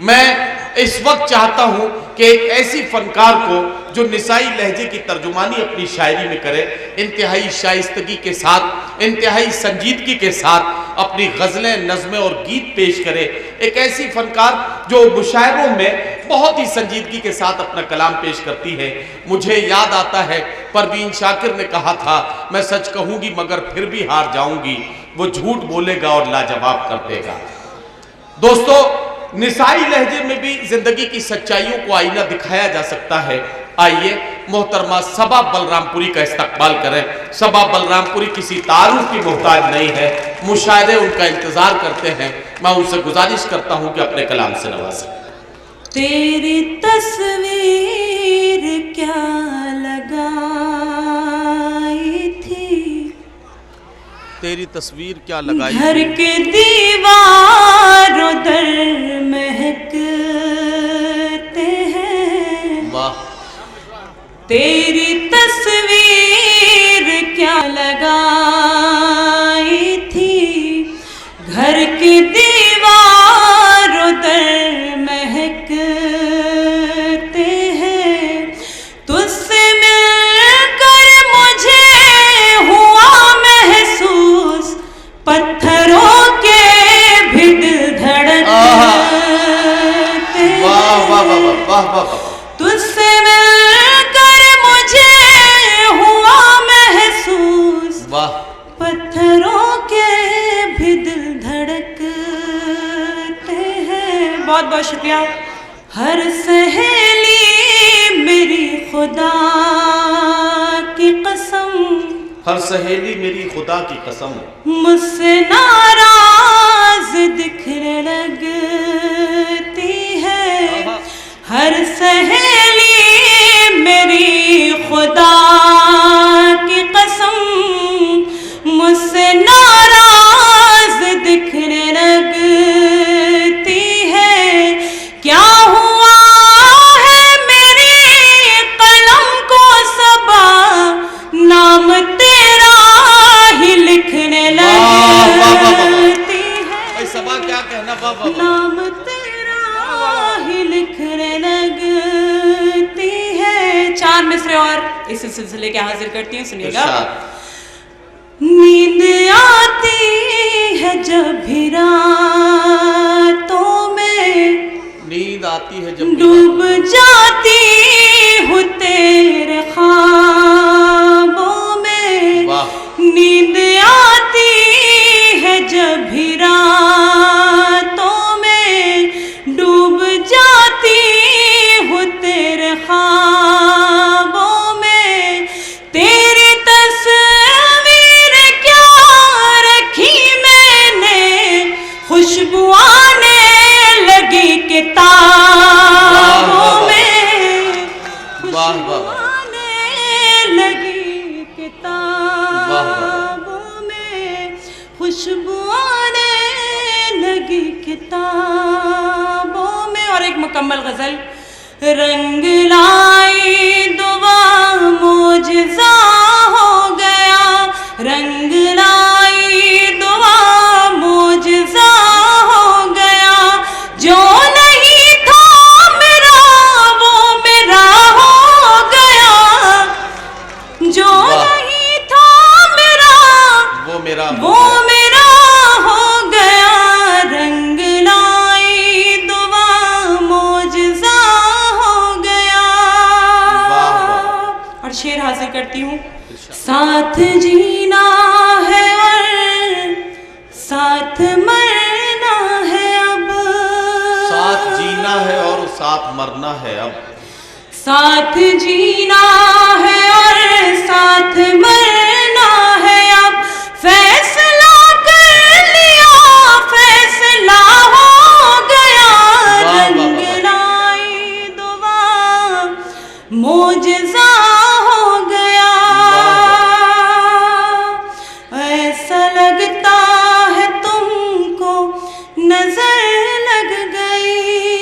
میں اس وقت چاہتا ہوں کہ ایک ایسی فنکار کو جو نسائی لہجے کی ترجمانی اپنی شاعری میں کرے، انتہائی شائستگی کے ساتھ، انتہائی سنجیدگی کے ساتھ اپنی غزلیں، نظمیں اور گیت پیش کرے، ایک ایسی فنکار جو مشاعروں میں بہت ہی سنجیدگی کے ساتھ اپنا کلام پیش کرتی ہے۔ مجھے یاد آتا ہے پروین شاکر نے کہا تھا، میں سچ کہوں گی مگر پھر بھی ہار جاؤں گی، وہ جھوٹ بولے گا اور لاجواب کر دے گا۔ دوستو، نسائی لہجے میں بھی زندگی کی سچائیوں کو آئینہ دکھایا جا سکتا ہے۔ آئیے محترمہ صبا بلرام پوری کا استقبال کریں۔ صبا بلرام پوری کسی تعارف کی محتاج نہیں ہے، مشاہدے ان کا انتظار کرتے ہیں۔ میں ان سے گزارش کرتا ہوں کہ اپنے کلام سے نوازیں۔ تیری تصویر کیا لگائی تھی، تیری تصویر کیا لگائی گھر کے دیواروں در مہکتے ہیں، واہ، تیری تصویر کیا لگائی تھی، گھر کے دیواروں در مہکتے ہیں، تجھ سے مل کر مجھے ہوا محسوس پتھروں کے بھی دل دھڑکتے ہیں، واہ واہ واہ واہ واہ، تجھ سے مل کر مجھے ہوا محسوس واہ، پتھروں کے بھی دل دھڑکتے ہیں۔ بہت بہت شکریہ۔ ہر سہیلی میری خدا کی قسم، ہر سہیلی میری خدا کی قسم مجھ سے ناراض دکھنے لگتی ہے، ہر سہیلی میری خدا کی قسم مجھ سے ناراض دکھنے لگتی ہے، کیا ہوا ہے میری قلم کو صبا، نام تیرا ہی لکھنے لگتی ہے، اے صبا کیا کہنا، واہ واہ واہ، نام تیرا ہی لکھنے لگتی ہے۔ چار مصرے اور اس سلسلے کے حاضر کرتی ہوں، سنیے گا۔ ارشاد۔ نیند آتی ہے جب بھی راتوں میں، نیند آتی ہے جب ڈوب جاتی ہوں تیرے خوابوں میں، واہ، نیند آتی ہے جب بھی راتوں میں، ڈوب جاتی ہوں تیرے خوابوں میں، تیری تصویر کیا رکھی میں نے، خوشبو آنے لگی کتابوں میں، واہ خوشبو واہ، آنے لگی کتابوں میں، خوشبو آنے لگی کتابوں میں۔ اور ایک مکمل غزل۔ رنگ لائی دعا معجزہ ہو گیا، رنگ لائی دعا معجزہ ہو گیا، جو نہیں تھا میرا وہ میرا ہو گیا، جو نہیں تھا میرا وہ میرا وہ میرا ہو گیا، رنگ لائی دعا معجزہ ہو گیا۔ اور شعر حاصل کرتی ہوں۔ ساتھ جینا ہے اور ساتھ مرنا ہے اب، ساتھ جینا ہے اور ساتھ مرنا ہے اب، ساتھ جینا ہے اور ساتھ مرنا ہے اب، فیصلہ کر لیا فیصلہ ہو گیا، رنگ لائی دعا معجزہ ہو گیا، ایسا لگتا ہے تم کو نظر لگ گئی،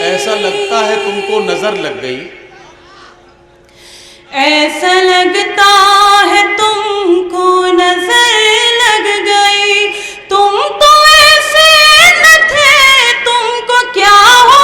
ایسا لگتا ہے تم کو نظر لگ گئی، ایسا لگتا ہے تم کو نظر لگ گئی، تم تو ایسے نہ تھے، تم کو کیا ہو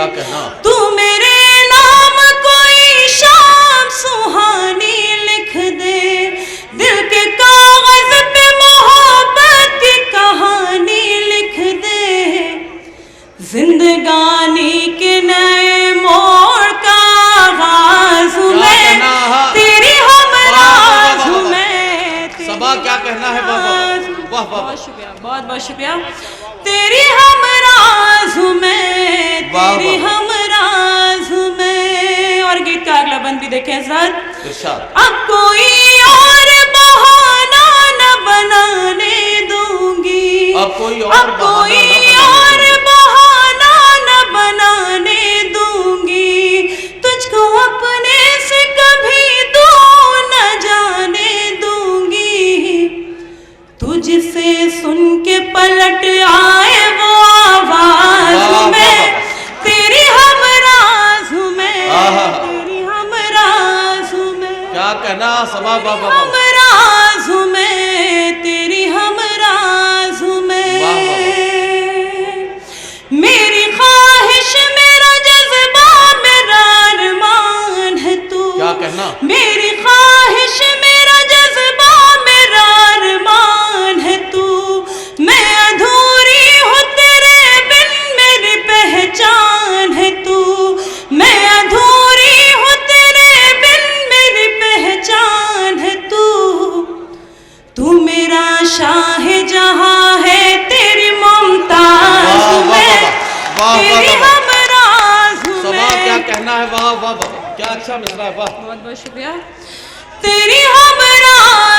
کیا کہنا تو میرے نام کوئی شام سہانی لکھ دے دل کے کاغذ پہ محبت کی کہانی لکھ دے زندگانی کے نئے موڑ کا آغاز ہوں میں تیری ہمراز ہوں میں صبا کیا کہنا ہے بہت شکریہ بہت بہت شکریہ تیری ہمراز ہوں میں تیری ہمراز ہوں میں اور گیت کا اگلا بند بھی دیکھیں ارشاد اب کوئی اور بہانہ نہ بنانے دوں گی اب کوئی اور بہانہ نہ بنانے دوں گی تجھ کو اپنے سے کبھی دور نہ جانے دوں گی تجھ سے سن کے پلٹ آئے وہ آواز ہوں میں تیری ہمراز ہوں میں تیری ہمراز ہوں میں کیا کہنا صبا ہمراز ہوں میں تیری ہمراز ہوں میں میری خواہش میرا جذبہ میرا ارمان ہے تو کیا کہنا میری خواہش میرا جذبہ میرا ارمان ہے تو میں ادھوری ہوں تیرے بن میری پہچان ہے تو میں ادھوری ہوں تیرے بن میری پہچان ہے تو میرا شاہ جہاں ہے تیری ممتاز ہوں میں تیری ہمراز ہوں صبا میں کیا کہنا ہے واہ واہ واہ کیا اچھا مصرع ہے واہ بہت بہت شکریہ تیری ہمراز